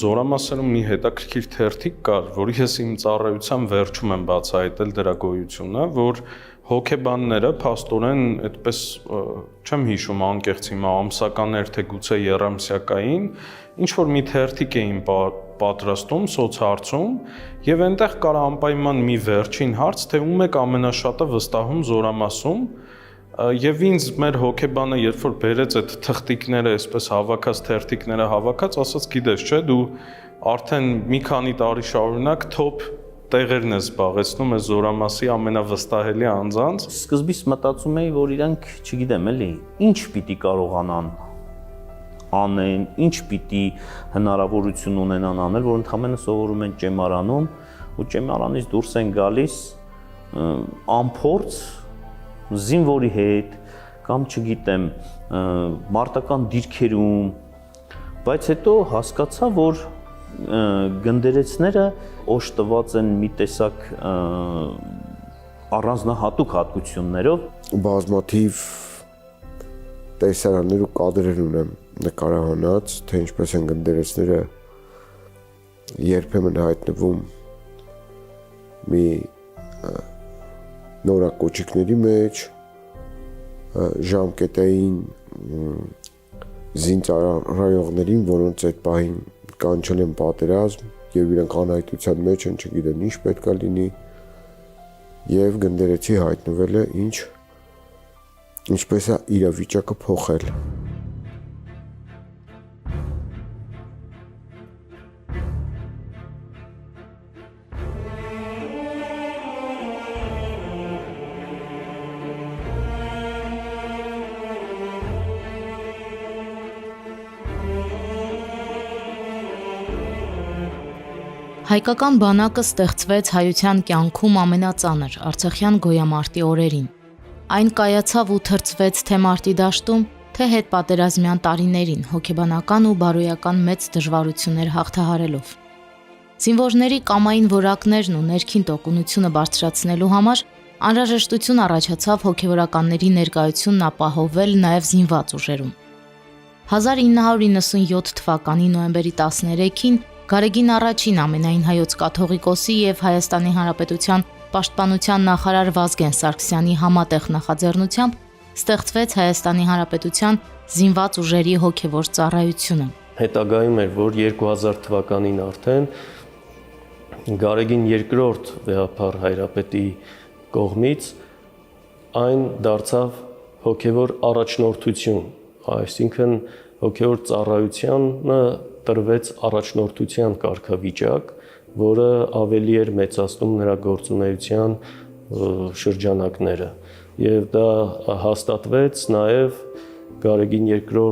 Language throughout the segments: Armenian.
Զորամասերում մի հետաքրքիր թերթիկ կար, որի ես իմ ծառայության վերջում եմ բացահայտել դրա գոյությունը, որ հոգեբանները փաստորեն այդպես չեմ հիշում անկեղծ հիմա ամսականներ թե գուցե երամսյակային ինչ որ մի թերթիկ էին պատրաստում սոցհարցում եւ այնտեղ կար անպայման մի վերջին հարց, թե ում եք ամենաշատը վստահում Զորամասում Եվ ինձ մեր հոգեբանը, երբ որ բերեց այդ թղթիկները, այսպես հավաքած թերթիկները հավաքած, ասաց, գիտես, չէ, դու արդեն մի քանի տարի շարունակ թոփ տեղերն ես զբաղեցնում այս Զորամասի ամենավստահելի անձանց։ Սկզբից մտածում էի, որ իրանք, չգիտեմ, էլի, ինչ պիտի կարողանան անեն, ինչ պիտի հնարավորություն ունենան անել, որ ընդհանրապես սովորում են ճեմարանում ու ճեմարանից դուրս են գալիս անփորձ զինվորի հետ կամ չգիտեմ մարտական դիրքերում, բայց հետո հասկացա, որ գնդերեցները օժտված են մի տեսակ առանձնահատուկ հատկություններով, բազմաթիվ տեսարաններ ու կադրեր ունեմ նկարահանած, թե ինչպես են գնդերեցները երբեմն հայտնվում մի նորակոչիկների մեջ, ժամկետային զինծառայողներին, որոնց այդ պահին կանչել են պատերազմ եւ իրենք անհայտության մեջ են, չգիտեն ինչ պետքա լինի եւ գնդերեցի հայտնվել է ինչպես է իրավիճակը փոխել։ Հայկական բանակը ստեղծվեց հայության կյանքում ամենածանր արցախյան գոյամարտի օրերին։ Այն կայացավ ու թրծվեց թե մարտի դաշտում, թե հետպատերազմյան տարիներին, հոգեբանական ու բարոյական մեծ դժվարություններ հաղթահարելով։ Զինվորների կամային որակներն ու ներքին տոկունությունը բարձրացնելու համար անհրաժեշտություն առաջացավ հոգեվորականների ներկայությունն ապահովել նաև զինված ուժերում։ 1997 թվականի նոյեմբերի 13-ին Գարեգին առաջին ամենայն հայոց կաթողիկոսի եւ Հայաստանի Հանրապետության պաշտպանության նախարար Վազգեն Սարգսյանի համատեղ նախաձեռնությամբ ստեղծվեց Հայաստանի Հանրապետության զինված ուժերի հոգևոր ծառայությունը։ Հետագայում էր, որ 2000 թվականին արդեն Գարեգին II վեհափառ հայրապետի կողմից այն դարձավ հոգևոր առաջնորդություն, այսինքն հոգևոր ծառայությանը տրվեց առաջնորդության կարգավիճակ, որը ավելի էր մեծացնում նրա գործունեության շրջանակները։ Եվ դա հաստատվեց նաև Գարեգին II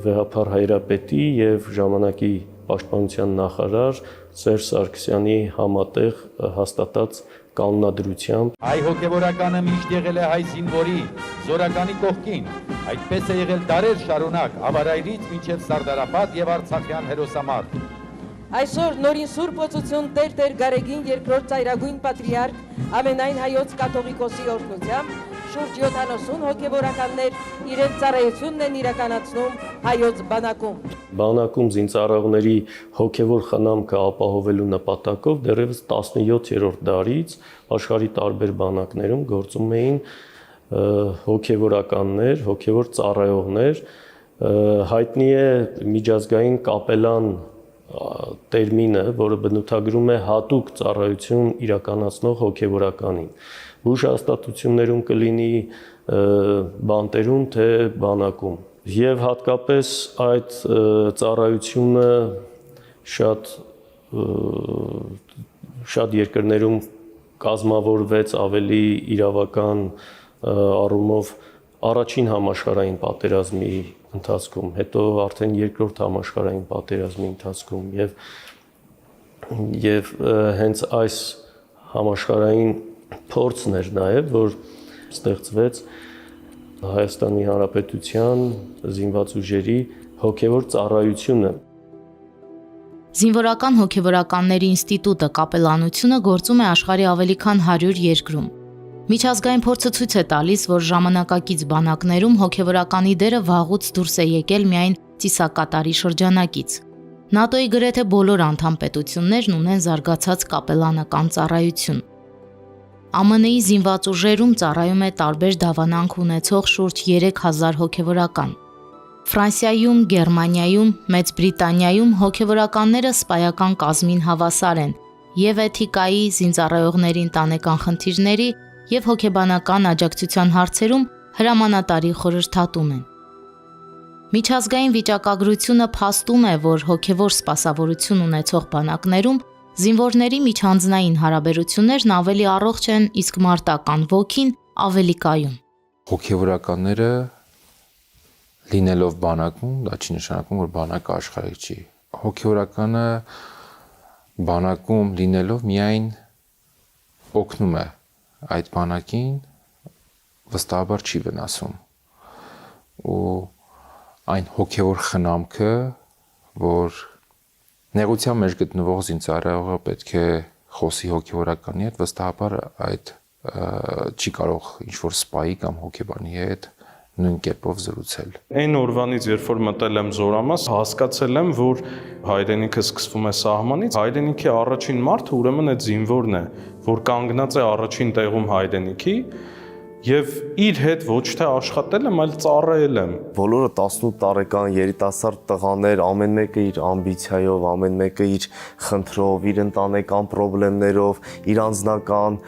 վեհափառ հայրապետի եւ ժամանակի պաշտպանության նախարար Սերժ Սարգսյանի համատեղ հաստատած կանոնադրությամբ։ Հայ հոգևորականը միշտ եղել է հայ զինվորի, զորականի կողքին, այդպես է եղել դարեր շարունակ, Ավարայրից մինչև Սարդարապատ եւ Արցախյան հերոսամարտ։ Այսօր նորին Սուրբ Օծություն Տեր Գարեգին II ծայրագույն պատրիարք ամենայն հայոց կաթողիկոսի օրհնությամբ շուրջ 70 հոգևորականներ իրենց ծառայությունն են իրականացնում հայոց բանակում։ Բանակում զինծառայողների հոգևոր խնամքը ապահովելու նպատակով դեռևս 17-րդ դարից աշխարհի տարբեր բանակներում գործում էին հոգևորականներ, հոգևոր ծառայողներ, հայտնի է միջազգային կապելան տերմինը, որը բնութագրում է հատուկ ծառայություն իրականացնող հոգևորականին։ Հուշահաստատություններում կլինի բանտերում, թե բանակում։ Եվ հատկապես այդ ծառայությունը շատ երկրներում կազմավորվեց ավելի իրավական առումով առաջին համաշխարհային պատերազմի ընթացքում, հետո արդեն երկրորդ համաշխարհային պատերազմի ընթացքում եւ հենց այս համաշխարհային փորձն էր նաև, որ ստեղծվեց Հայաստանի Հանրապետության զինված ուժերի հոգևոր ծառայությունը։ Զինվորական հոգևորականների ինստիտուտը կապելանությունը գործում է աշխարհի ավելի քան 100 երկրում։ Միջազգային փորձը ցույց է տալիս, որ ժամանակակից բանակներում հոգևորականի դերը վաղուց դուրս է եկել միայն ծիսակատարի շրջանակից։ ՆԱՏՕ-ի գրեթե բոլոր անդամ պետություններն ունեն զարգացած կապելանական ծառայություն։ ԱՄՆ-ի զինված ուժերում ծառայում է տարբեր դավանանք ունեցող շուրջ 3000 հոգևորական։ Ֆրանսիայում, Գերմանիայում, Մեծ Բրիտանիայում հոգևորականները սպայական կազմին հավասար են եւ էթիկայի, զինծառայողների ընտանեկան խնդիրների եւ հոգեբանական աջակցության հարցերում հրամանատարի խորհրդատուն են։ Միջազգային վիճակագրությունը փաստում է, որ հոգևոր սպասավորություն ունեցող բանակներում զինվորների միջանձնային հարաբերություններն ավելի առողջ են, իսկ մարտական ոգին ավելի կայուն։ Հոգևորականները լինելով բանակում, դա չի նշանակում, որ բանակը աշխարհիկ չի։ Հոգևորականը բանակում լինելով միայն օգնում է այդ բանակին, վստահաբար չի վնասում։ Ու այն հոգևոր խնամքը, որ նեղության մեջ գտնվող զինծառայողը պետք է խոսի հոգևորականի հետ, վստահաբար այդ չի կարող ինչ-որ սպայի կամ հոգեբանի հետ նույն կերպով զրուցել։ Այն օրվանից, երբ որ մտել եմ Զորամաս, հասկացել եմ, որ հայրենիքը սկսվում է սահմանից, հայրենիքի առաջին մարդը ուրեմն այդ զինվորն է, որ կանգնած է առաջին տեղում հայրենիքի եւ իր հետ ոչ թե աշխատել եմ, այլ ծառայել եմ։ Բոլորը 18 տարեկան երիտասարդ տղաներ, ամեն մեկը իր ամբիցիայով, ամեն մեկը իր խնդրով, իր ընտանեկան խնդիրներով, իր անձնական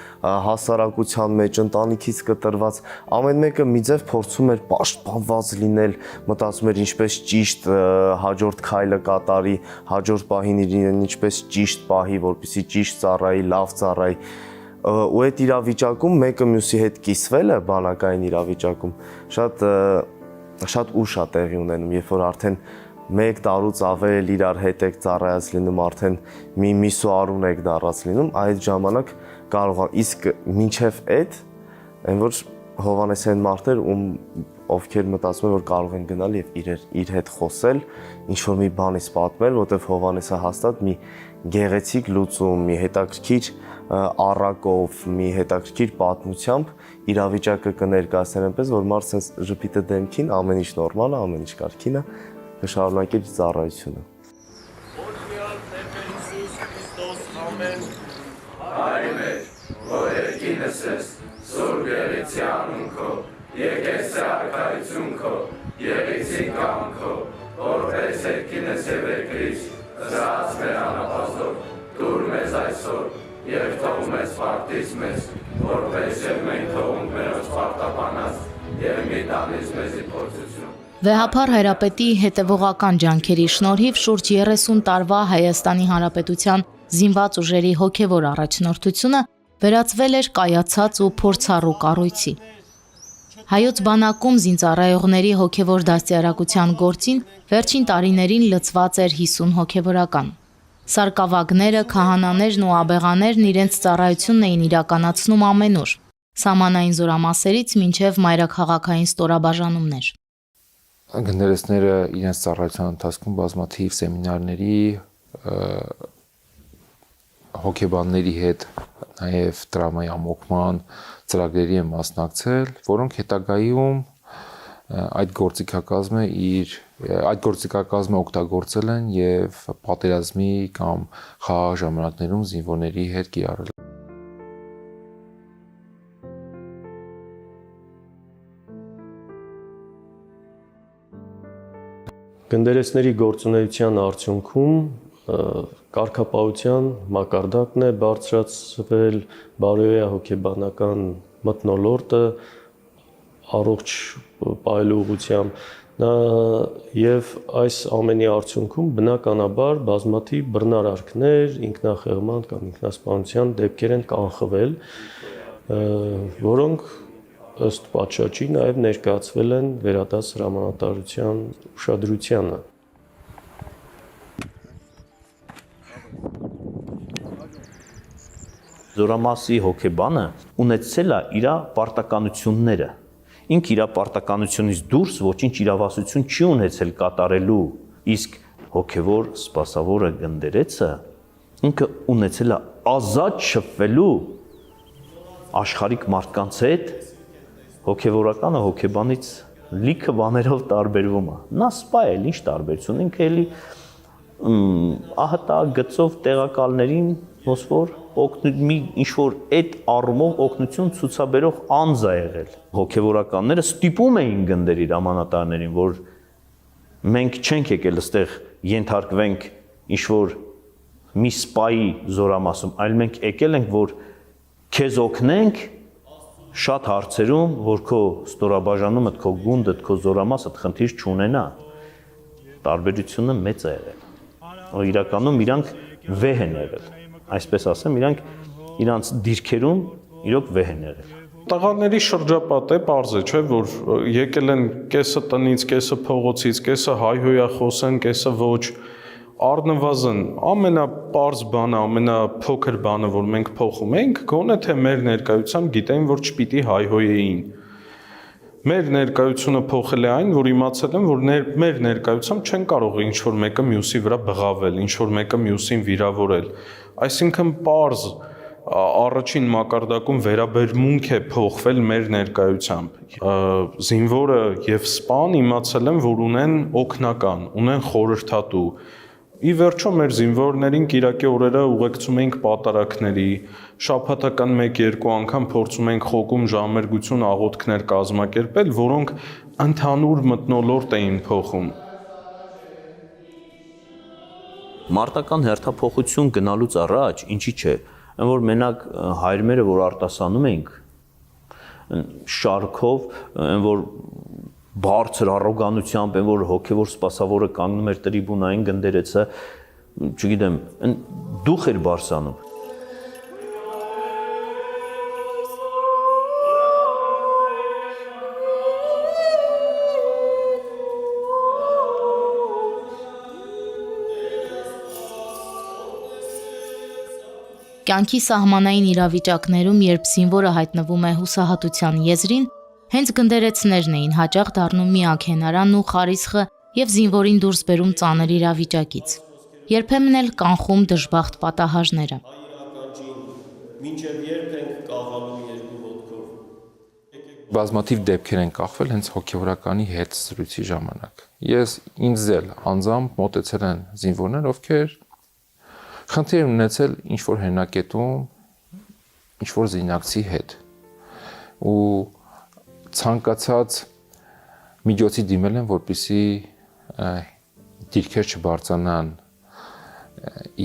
հասարակության մեջ ընտանիքից կտրված, ամեն մեկը մի ձև փորձում էր պաշտպանված լինել, մտածում էր ինչպես ճիշտ հաջորդ քայլը կատարի, հաջորդ պահին իրեն ինչպես ճիշտ պահի, որպեսզի ճիշտ ծառայի, լավ ծառայի։ Ու այդ իրավիճակում մեկը մյուսի հետ կիսվելը բանակային իրավիճակում շատ ուշ է տեղի ունենում, երբ որ արդեն 1 տարուց ավել իրար հետ եք ծառայած լինում, արդեն մի միսուարուն եք դառած լինում, այդ ժամանակ կարող է, իսկ մինչև այդ այն որ Հովհաննեսյան մարդեր, ովքեր մտածում են, որ կարող են գնալ եւ իր հետ խոսել, ինչ որ մի բանից պատմել, որտեվ Հովհաննեսը հաստատ մի գեղեցիկ լուծում, մի հետաքրքիր առակով, մի հետաքրքիր պատմությամբ իրավիճակը կներկայացնեն այնպես, որ մարդը ժպիտը դեմքին, ամեն ինչ նորմալ է, ամեն ինչ կարգին է, կշարունակի իր ծառայությունը։ Սուրբ Եղիցյանուն քո, եկես արքայություն քո, եղիցի կամ քո, որպես երկինես և երկրից, զրած մեր անապազով, դուր մեզ այսօր, և թող մեզ պարտից մեզ, որպես և մենք թողունք մերոց պարտապանած, և մի տանից մեզի փորձություն։ Վեհափառ Հայրապետի հետևողական ջանքերի շնորհիվ շուրջ 30 տարվա Հայաստանի Հանրապետության զինված ուժերի հոգևոր առաջնորդությունը վերածվել էր կայացած ու փորձառու կառույցի։ Հայոց բանակում զինծառայողների հոգևոր դաստիարակության գործին վերջին տարիներին լծված էր 50 հոգևորական։ Սարկավագները, քահանաներն ու աբեղաներն իրենց ծառայությունն էին իրականացնում ամենուր, սահմանային զորամասերից մինչև մայրաքաղաքային ստորաբաժանումներ։ Գնդերեսները իրենց ծառայության ընթացքում բազմաթիվ սեմինարների, հոգեբանների հետ, նաև տրամայի ամոքման ծրագրերի են մասնակցել, որոնք հետագայում այդ գործիքակազմը օգտագործել են եւ պատերազմի կամ խաղաղ ժամանակներում զինվորների հետ կիրառել։ Գնդերեսների գործունեության արդյունքում կարգապահության մակարդակն է բարձրացվել, բարոյա հոգեբանական մթնոլորտը առողջ պահելու ուղղությամբ եւ այս ամենի արդյունքում բնականաբար բազմաթիվ բռնարարքներ, ինքնախեղման կամ ինքնասպանության դեպքեր են կանխվել, որոնք ըստ պատշաճի նաեւ ներկայացվել են վերադաս հրամանատարության ուշադրությանը։ Զորամասի հոգեբանը ունեցել է իր պարտականությունները։ Ինք իր պարտականությունից դուրս ոչինչ իրավասություն չի ունեցել կատարելու, իսկ հոգևոր սպասավորը գնդերեցը ինքը ունեցել է ազատ շփվելու աշխարհիկ մարդկանց հետ, հոգևորականը հոգեբանից լիքը բաներով տարբերվում է։ Նա սպա է, ինչ տարբերություն, ինքը էլի ահա գծով տեղակալներին ոնց որ մի ինչ-որ այդ առումով օգնություն ցուցաբերող անձ է եղել։ Հոգևորականները ստիպում էին գնդեր իր ամանատարներին, որ մենք չենք եկել այստեղ ենթարկվենք ինչ-որ մի սպայի զորամասում, այլ մենք եկել ենք, որ քեզ օգնենք շատ հարցերում, որ քո ստորաբաժանումդ, քո գունդդ, քո զորամասդ խնդիր չունենա։ Տարբերությունը մեծ է եղել։ Իրականում իրանք վեհ են եղել, այսպես ասեմ, իրանք իրանց դիրքերում իրոք վեհ են եղել։ Տղաների շրջապատը պարզ է, չէ, որ եկել են կեսը տնից, կեսը փողոցից, կեսը հայհոյախոս են, կեսը ոչ, առնվազն ամենապարզ բանը, ամենափոքր բանը, որ մենք փոխում ենք, գոնե թե մեր ներկայությամբ գիտեն, որ չպիտի հայհոյեին։ Մեր ներկայությունը փոխել է այն, որ իմացել են, որ մեր ներկայությամբ չեն կարող ինչ-որ մեկը մյուսի վրա բղավել, ինչ-որ մեկը մյուսին վիրավորել։ Այսինքն պարզ առաջին մակարդակում վերաբերմունք է փոխվել մեր ներկայությամբ։ Զինվորը եւ սպան իմացել են, որ ունեն օգնական, ունեն խորհրդատու։ Ի վերջո մեր զինվորներին կիրակի օրերը ուղեկցում էինք պատարակների, շաբաթական 1-2 անգամ փորձում էինք խոկում ժամերգություն աղոթքներ կազմակերպել, որոնք ընդհանուր մթնոլորտ էին փոխում։ Մարտական հերթափոխություն գնալուց առաջ, ինչի՞ չէ, այն որ մենակ հայրմերը, որ արտասանում էինք շարքով, այն որ բարձր առոգանությամբ, այն որ հոգևոր սպասավորը կանգնում էր տրիբունային գնդերեցը, չգիտեմ, դուխ էր բարձանում։ Կյանքի սահմանային իրավիճակներում, երբ զինվորը հայտնվում է հուսահատության եզրին, հենց գնդերեցներն էին հաճախ դառնում միակ հենարանն ու խարիսխը եւ զինվորին դուրս բերում ծանր իրավիճակից։ Երբեմն էլ կանխում դժբախտ պատահաժները։ Բազմաթիվ դեպքեր են կախվել հենց հոգևորականի հետ զրույցի ժամանակ։ Ես ինձ էլ անձամբ մոտեցել են զինվորներ, ովքեր խնդիր ունեցել ինչ-որ հենակետում, ինչ-որ զինակցի հետ։ Ու ցանկացած միջոցի դիմել են, որպեսզի դիրքեր չբարձրանան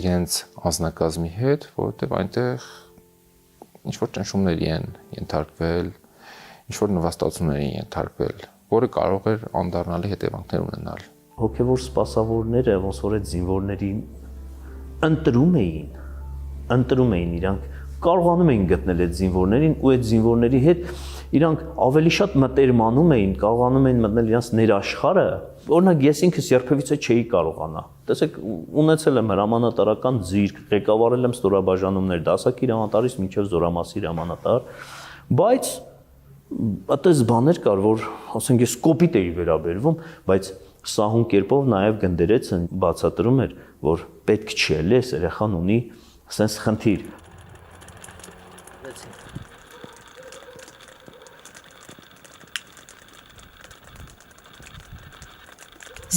իրենց անձնակազմի հետ, որովհետև այնտեղ ինչ-որ ճնշումների են ենթարկվել, ինչ-որ նվաստացումների են ենթարկվել, որը կարող էր անդառնալի հետևանքներ ունենալ։ Հոգևոր սպասավորները ոնց որ այդ զինվորներին ընտրում էին իրանք, կարողանում էին գտնել այդ զինվորներին ու այդ զինվորների հետ իրանք ավելի շատ մտերմանում էին, կարողանում էին մտնել իրանց ներաշխարը, օրինակ ես ինքս երբևիցե չէի կարողանա։ Տեսեք, ունեցել եմ հրամանատարական ձիրք, ղեկավարել եմ ստորաբաժանումներ, դասակիր հրամանատարից մինչև զորամասի հրամանատար, բայց այդպես բաներ կար, որ ասենք ես կոպիտ էի վերաբերվում, բայց սահուն կերպով նաև գնդերեցը բացատրում էր, որ պետք չի էլի, այս երեխան ունի sense խնդիր։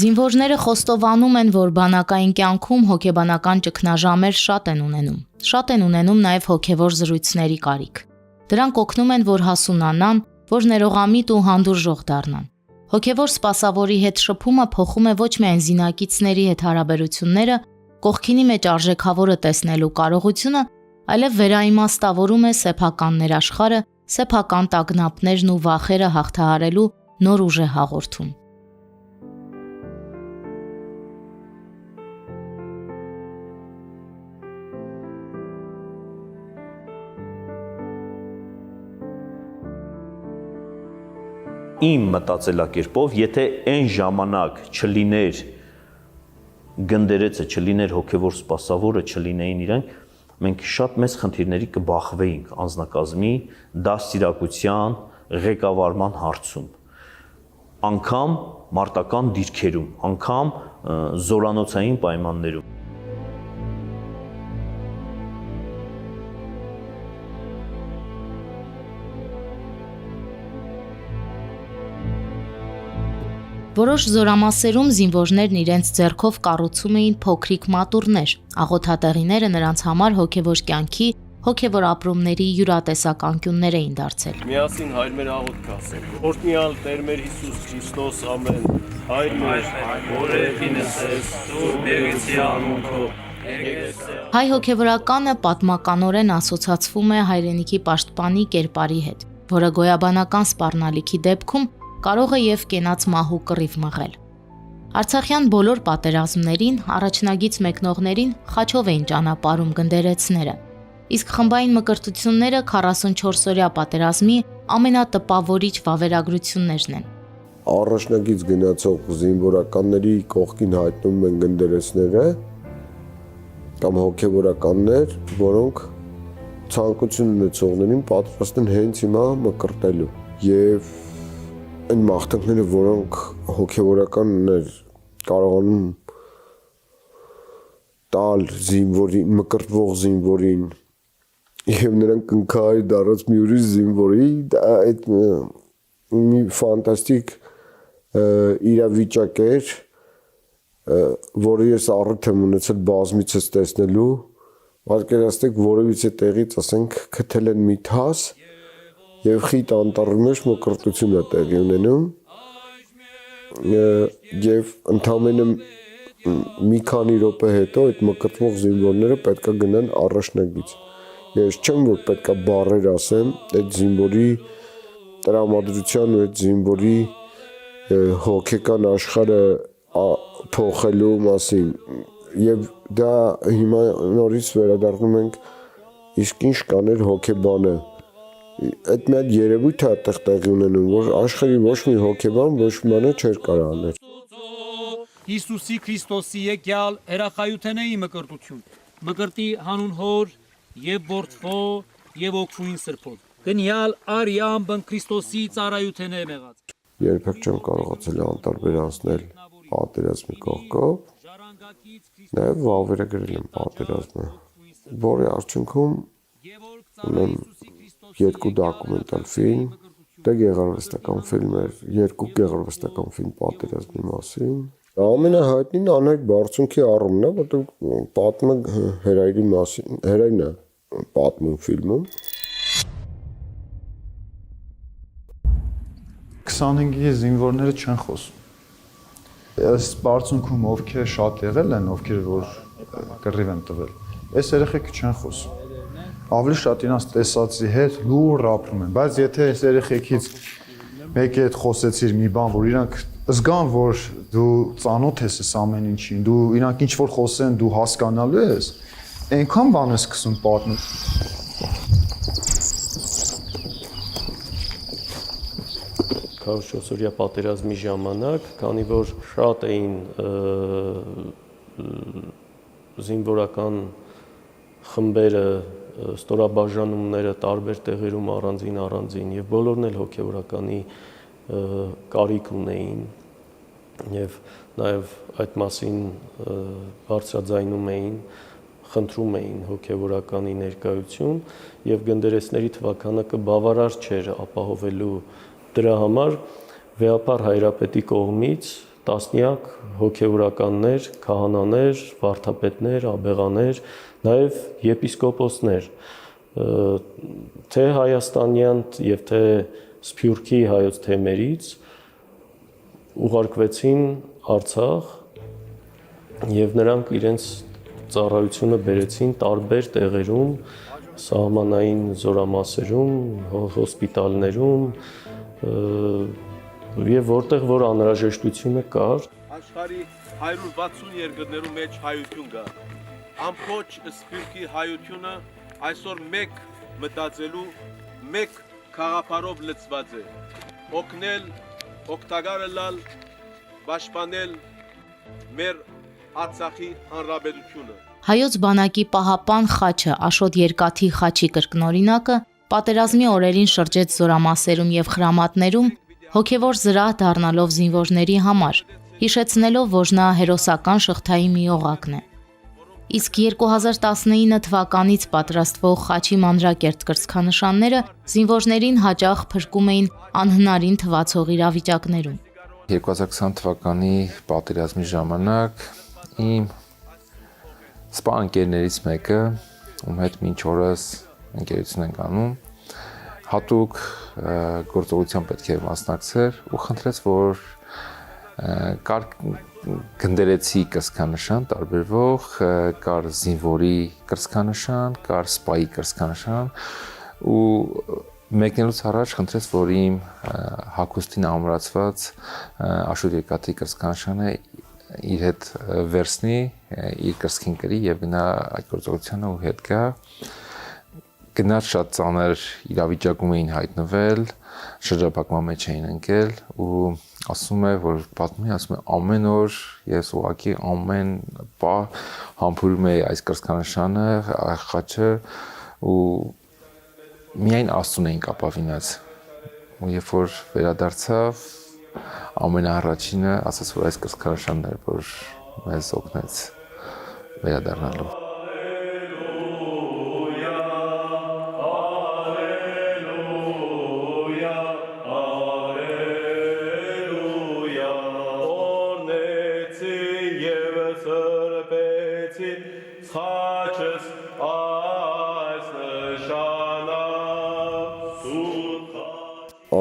Զինվորները խոստովանում են, որ բանակային կյանքում հոգեբանական ճգնաժամեր շատ են ունենում նաև հոգևոր զրույցների կարիք։ Դրանք օգնում են, որ հասունանան, որ ներողամիտ ու հանդուրժող դառնան։ Հոգևոր սպասավորի հետ շփումը փոխում է ոչ միայն զինակիցների հետ հարաբերությունները, կողքինի մեջ արժեքավորը տեսնելու կարողությունը, այլև վերաիմաստավորում է սեփական ներաշխարը, սեփական տագնապներն ու վախերը հաղթահարելու նոր ուժ է հաղորդում։ Իմ մտածելակերպով, եթե այն ժամանակ չլիներ գնդերեցը, չլիներ հոգևոր սպասավորը, չլինեին իրանք, մենք շատ մեծ խնդիրների կբախվեինք անձնակազմի դաստիարակության, ղեկավարման հարցում, անգամ մարտական դիրքերում, անգամ զորանոցային պայմաններում։ Որոշ զորամասերում զինվորներն իրենց ձեռքով կառուցում էին փոքրիկ մատուռներ, աղոթատեղիները նրանց համար հոգևոր կյանքի, հոգևոր ապրումների յուրատեսակ անկյուններ էին դարձել։ Միասին հայր մեր աղոթք ասենք։ Օրհնյալ Տեր մեր Հիսուս Քրիստոս, ամեն։ Հայր մեր, որևինս ես, Սուրբ Եղեցի անուն քո։ Հայ հոգևորականը պատմականորեն ասոցացվում է հայրենիքի պաշտպանի կերպարի հետ, որը գոյաբանական սպառնալիքի դեպքում կարող է եւ կենաց մահու կռիվ մղել։ Արցախյան բոլոր պատերազմներին առաջնագից մեկնողներին խաչով էին ճանապարհում գնդերեցները, իսկ խմբային մկրտությունները 44-օրյա պատերազմի ամենատպավորիչ վավերագրություններն են։ Առաջնագից գնացող զինվորականների կողքին հայտնվում են գնդերեցները կամ հոգևորականներ, որոնք ցանկություն ունեցողներին պատրաստ են հենց հիմա մկրտելու եւ այն մաղթանքները, որոնք հոգևորականներ կարողանում տալ զինվորին, մկրտվող զինվորին եւ նրան կնքահայր դառած մի ուրիշ զինվորի, դա այդ մի ֆանտաստիկ իրավիճակ էր, որը ես առիթ եմ ունեցել բազմիցս տեսնելու, պատկերացրեք որևիցե տեղից, ասենք, քթել են մի թաս եւ խիտ անտառի մեջ մկրտություն է տեղի ունենում եւ ընդամենը մի քանի րոպե հետո այդ մկրտվող զինվորները պետքա գնան առաջնագից։ Ես չեմ որ պետքա բառեր ասեմ այդ զինվորի տրամադրության ու այդ զինվորի հոգեկան աշխարհը փոխելու մասին եւ դա հիմա նորից վերադառնում ենք իսկ ինչ կաներ հոգեբանը այդ մի հատ երևույթ է այդտեղ տեղի ունենում որ աշխարհի ոչ մի հոգեբան ոչ մի բանը չէր կարող անել Հիսուսի Քրիստոսի եկյալ հերախայութենեի մկրտություն մկրտի հանուն հոր եւ որդվո եւ օգնուին սրբոտ գնյալ արիամ բն Քրիստոսի ծառայութենե մեղած երբեք չեմ կարողացել անտարբեր անցնել պատերազմի կողքով նաև վավերագրել եմ պատերազմը որի արդյունքում ունեմ երկու դոկումենտալ ֆիլմ դա գեղարվեստական ֆիլմ էր երկու գեղարվեստական ֆիլմ պատերազմի մասին ամենահայտնին անհայտ բարձունքի առումն է որտեղ պատմում հերայրի մասին հերայրն է պատմում ֆիլմում 25-ի զինվորները չեն խոսում այս բարձունքում ովքեր շատ եղել են ովքեր որ կռիվ են տվել այս երեխեքը չեն խոսում ավելի շատ իրանց տեսածի հետ լուր ապրում են բայց եթե այս երեխեքից մեկի հետ խոսեցիր մի բան որ իրանք զգան որ դու ծանոթ ես այս ամեն ինչին դու իրանք ինչ որ խոսեն դու հասկանալու ես այնքան բան ես սկսում պատմել 44-օրյա պատերազմի ժամանակ, քանի որ շատ էին զինվորական խմբերը, ստորաբաժանումները տարբեր տեղերում առանձին եւ բոլորն էլ հոգեվորականի կարիք ունեին եւ նաեւ այդ մասին բարձրաձայնում էին, խնդրում էին հոգեվորականի ներկայություն եւ գնդերեսների թվականակը բավարար չէր ապահովելու Դրա համար վեհապար հայրապետի կողմից տասնյակ հոգևորականներ, քահանաներ, վարդապետներ, աբեղաներ, նաև եպիսկոպոսներ, թե հայաստանյան եւ թե Սփյուռքի հայոց թեմերից ուղարկվեցին Արցախ եւ նրանք իրենց ծառայությունը բերեցին տարբեր տեղերում, սահմանային զորամասերում, հոսպիտալներում եւ որտեղ որ անհրաժեշտությունը կար աշխարհի 160 երկրներում մեջ հայություն կա ամբողջ Սփյուռքի հայությունը այսօր մեկ մտածելու մեկ խաղապարով լցված է օգնել օգտակար լալ պաշտպանել մեր Արցախի հանրապետությունը Հայոց բանակի պահապան խաչը Աշոտ Երկաթի խաչի կրկնօրինակը պատերազմի օրերին շրջեց զորամասերում եւ խրամատներում հոգևոր զրահ դառնալով զինվորների համար, հիշեցնելով, որ նա հերոսական շղթայի մի օղակն է։ Իսկ 2019 թվականից պատրաստվող խաչի մանրակերտ կրծքանշանները զինվորներին հաճախ փրկում էին անհնարին թվացող իրավիճակներում։ 2020 թվականի պատերազմի ժամանակ իմ սպա ընկերներից մեկը, ում հետ մինչ օրս ընկերություն ենք անում, հատուկ գործողության պետք է մասնակցեր ու խնդրեց, որ կար գնդերեցի կրծքանշան տարբերվող, կար զինվորի կրծքանշան, կար սպայի կրծքանշան ու մեկնելուց առաջ խնդրեց, որ իմ հագուստին ամրացված Աշոտ Երկաթի կրծքանշանը իր հետ վերցնի, իր կրծքին կրի եւ գնա այդ գործողությանը ու հետ գա։ Գնաց շատ ծանր իրավիճակում էին հայտնվել, շրջափակման մեջ էին ընկել ու ասում է, որ պատմում է, ամեն օր ես ուղղակի ամեն պահ համբուրում էի այս կրծքանշանը, խաչը ու միայն Աստծուն էինք ապավինած։ Ու երբ որ վերադարձավ, ամենաառաջինը ասաց, որ այս կրծքանշանն էր, որ մեզ օգնեց վերադառնալու։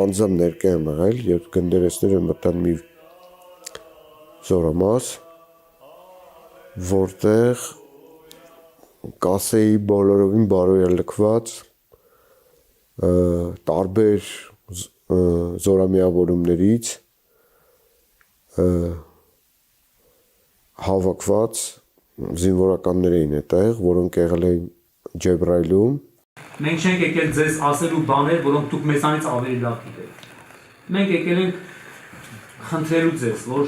Անձամբ ներկա եմ եղել, երբ գնդերեսները մտան մի զորամաս, որտեղ կասեի բոլորովին բարոյալքված տարբեր զորամիավորումներից հավաքված զինվորականներ էին այդտեղ, որոնք եղել էին Ջեբրայիլում։ Մենք չենք եկել ձեզ ասելու բաներ, որոնք դուք մեզանից ավելի լավ գիտեք։ Մենք եկել ենք խնդրելու ձեզ, որ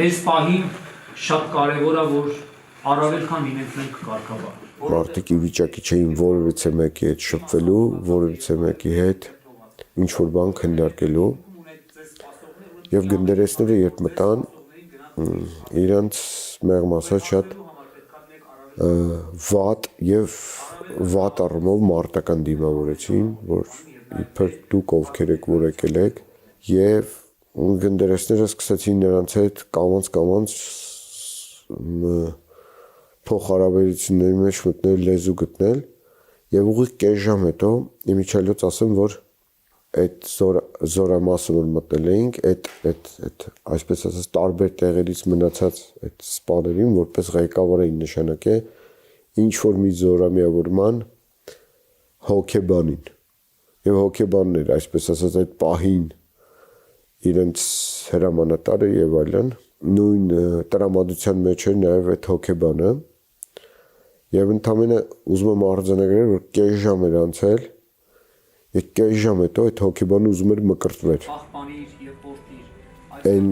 այս պահին շատ կարևոր է, որ առավել քան լինենք մենք կարգավար։ Մարդիկ ի վիճակի չէին որևիցե մեկի հետ շփվելու, որևիցե մեկի հետ ինչ-որ բան քննարկելու։ Եվ գնդերեսները երբ մտան, իրանց մեղմ ասած շատ վատ առումով մարտական դիմավորեցին, որ իբր դուք ովքեր եք, որ եկել եք, եւ գնդերեսները սկսեցին նրանց հետ կամաց փոխհարաբերությունների մեջ մտնել, լեզու գտնել, եւ ուղիղ կես ժամ հետո իմիջիայլոց ասեմ, որ այդ զորամասը որ մտնել էինք, այդ այսպես ասած տարբեր տեղերից մնացած այդ սպաներին, որպես ղեկավար էին նշանակել ինչ որ մի զորամիավորման հոգեբանին։ Եվ հոգեբանն էր, այսպես ասած, այդ պահին իրենց հրամանատարը եւ այլն, նույն տրամադրության մեջ էր նաեւ այդ հոգեբանը։ Եվ ընդամենը ուզում եմ արձանագրել, որ կես ժամ էր անցել, եւ կես ժամ հետո այդ հոգեբանը ուզում էր մկրտվել։ Այն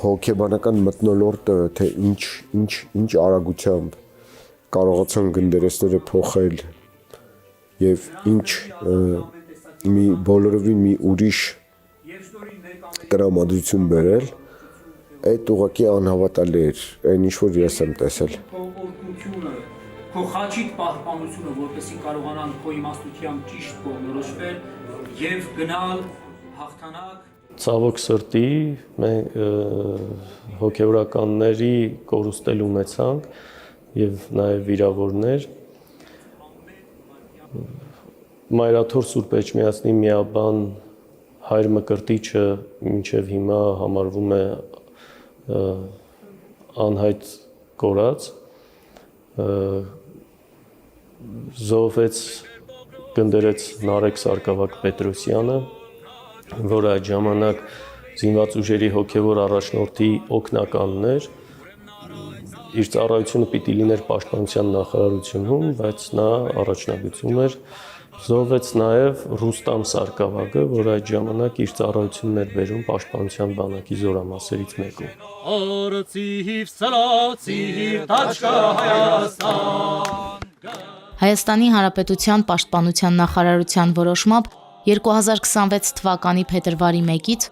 հոգեբանական մթնոլորտը, թե ինչ արագությամբ կարողացան գնդերեսները փոխել եւ ինչ մի բոլորովին մի ուրիշ տրամադրություն բերել, այդ ուղղակի անհավատալի էր, այն ինչ որ ես եմ տեսել։ Քո խաչիդ պահպանությունը, որպեսզի կարողանան քո իմաստությամբ ճիշտ կողմնորոշվել եւ գնալ հաղթանակ։ Ցավոք սրտի մենք հոգեվորականների կորուստել ունեցանք եւ նաեւ վիրավորներ։ Մայրաթոր Սուրբ Էջմիածնի միաբան Հայր Մկրտիչը մինչև հիմա համարվում է անհայտ կորած, զոհվեց գնդերեց Նարեկ Սարգսակ Պետրոսյանը, որ այդ ժամանակ զինված ուժերի հոգևոր առաջնորդի օգնականն էր, իր ծառայությունը պիտի լիներ պաշտպանության նախարարությունում, բայց նա առաջնագծում էր, զոհվեց նաև Ռուստամ Սարգսակը, որ այդ ժամանակ իր ծառայությունն էր բերում պաշտպանության բանակի զորամասերից մեկում։ Հայաստանի Հանրապետության Պաշտպանության նախարարության որոշմամբ 2026 թվականի փետրվարի 1-ից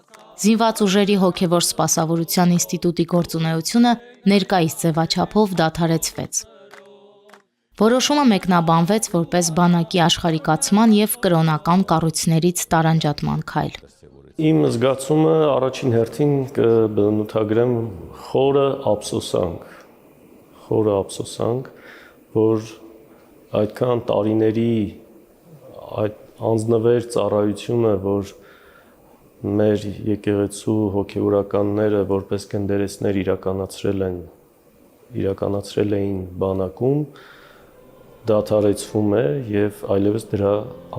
Զինված ուժերի հոգևոր սպասավորության ինստիտուտի գործունեությունը ներկայիս ձևաչափով դադարեցվեց։ Որոշումը մեկնաբանվեց որպես բանակի աշխարհիկացման եւ կրոնական կառույցներից տարանջատման քայլ։ Իմ զգացումը առաջին հերթին կբնութագրեմ խորը ափսոսանք, որ այդքան տարիների այդ անձնվեր ծառայությունը, որ մեր եկեղեցու հոգևորականները որպես գնդերեսներ իրականացրել էին բանակում, դադարեցվում է եւ այլևս դրա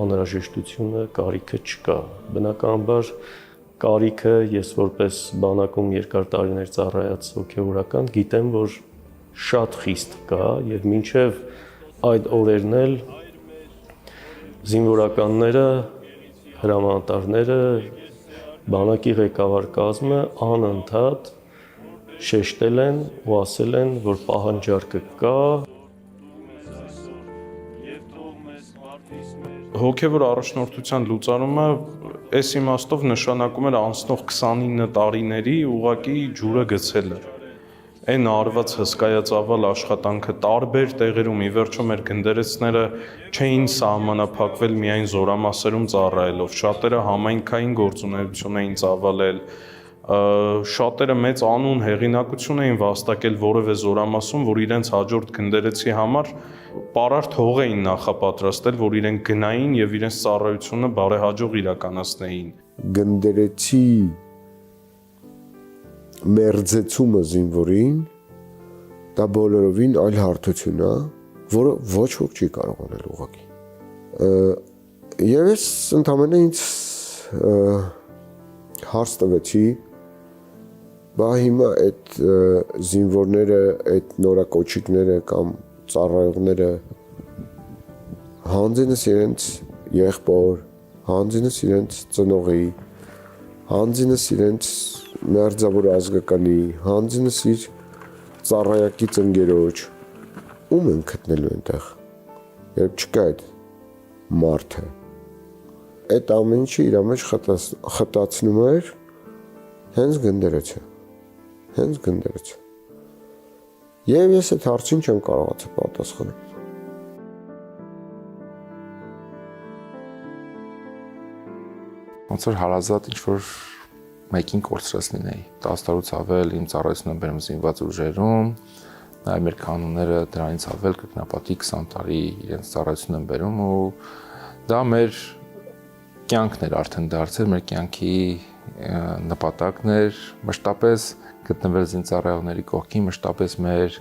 անհրաժեշտությունը, կարիքը չկա։ Բնականաբար կարիքը ես որպես բանակում երկար տարիներ ծառայած հոգևորական գիտեմ, որ շատ խիստ կա եւ մինչեւ այդ օրերն էլ զինվորականները, հրամանատարները, բանակի ղեկավար կազմը անընդհատ շեշտել են ու ասել են, որ պահանջարկը կա։ Հոգևոր առաջնորդության լուծարումը այս իմաստով նշանակում էր անցնող 29 տարիների ուղղակի ջուրը գցելը։ Այն արված հսկայածավալ աշխատանքը տարբեր տեղերում ի վերջո մեր գնդերեցները չէին սահմանափակվել միայն զորամասերում ծառայելով, շատերը համայնքային գործունեություն էին ծավալել, շատերը մեծ անուն հեղինակություն էին վաստակել որևէ զորամասում, որ իրենց հաջորդ գնդերեցի համար պարարտ հող էին նախապատրաստել, որ իրենք գնային եւ իրենց ծառայությունը բարեհաջող իրականացնեին։ Գնդերեցի մերձեցումը զինվորին դա բոլորովին այլ հարթություն է, որը ոչ ոք չի կարող անել ուղղակի։ Եվ ես ընդամենը ինձ հարց տվեցի, բա հիմա այդ զինվորները, այդ նորակոչիկները կամ ծառայողները հանձինս իրենց եղբոր, հանձինս իրենց ծնողի, հանձինս իրենց մերձավոր ազգականի, հանձինս իր ծառայակից ընկերոջ, ում են գտնելու այնտեղ, երբ չկա այդ մարդը։ Այդ ամեն ինչը իր մեջ խտացնում էր հենց գնդերեցը։ Եվ ես այդ հարցին չեմ կարողացել պատասխանել։ Ոնց որ հարազատ ինչ-որ մեկին կորցրած լինեի։ 10 տարուց ավել իմ ծառայությունն եմ բերում զինված ուժերում, նաև մեր կանոնները դրանից ավել կրկնապատի 20 տարի իրենց ծառայությունն եմ բերում ու դա մեր կյանքն էր արդեն դարձել, մեր կյանքի նպատակն էր մշտապես գտնվել զինծառայողների կողքին, մշտապես մեր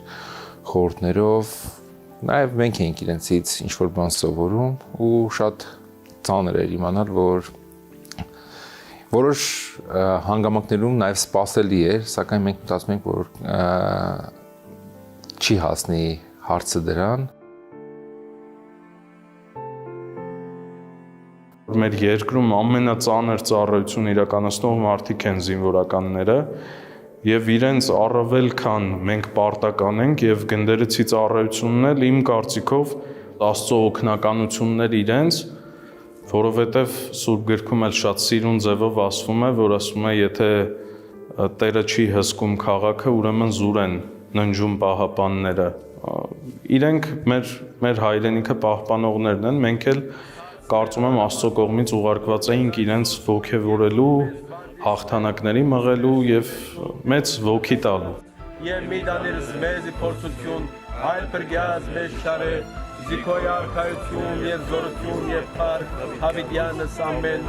խորհուրդներով, նաև մենք էինք իրենցից ինչ-որ բան սովորում ու շատ ծանր էր իմանալ, որ որոշ հանգամանքներում նաև սպասելի էր, սակայն մենք մտածում ենք, որ չի հասնի հարցը դրան։ Մեր երկրում ամենածանր ծառայություն իրականացնող մարդիկ են զինվորականները եւ իրենց առավել քան մենք պարտական ենք եւ գնդերեցի ծառայությունն էլ իմ կարծիքով Աստծո օգնականություններ իրենց, որովհետեւ Սուրբ գրքում էլ շատ սիրուն ձևով ասվում է, որ ասում է, եթե Տերը չի հսկում քաղաքը, ուրեմն զուր են ննջում պահապանները։ Իրենք մեր հայրենիքը պահպանողներն են, մենք էլ կարծում եմ Աստծո կողմից ուղարկված էինք իրենց ողջևորելու, հաղթանակների մղելու եւ մեծ ոգի տալու։ Եվ մի դաներս մեզ փորձություն, այլ բրգյազ մեզ շարե, զիքոյ արքայություն եւ զորություն եւ փառք, հավիտյանս ամեն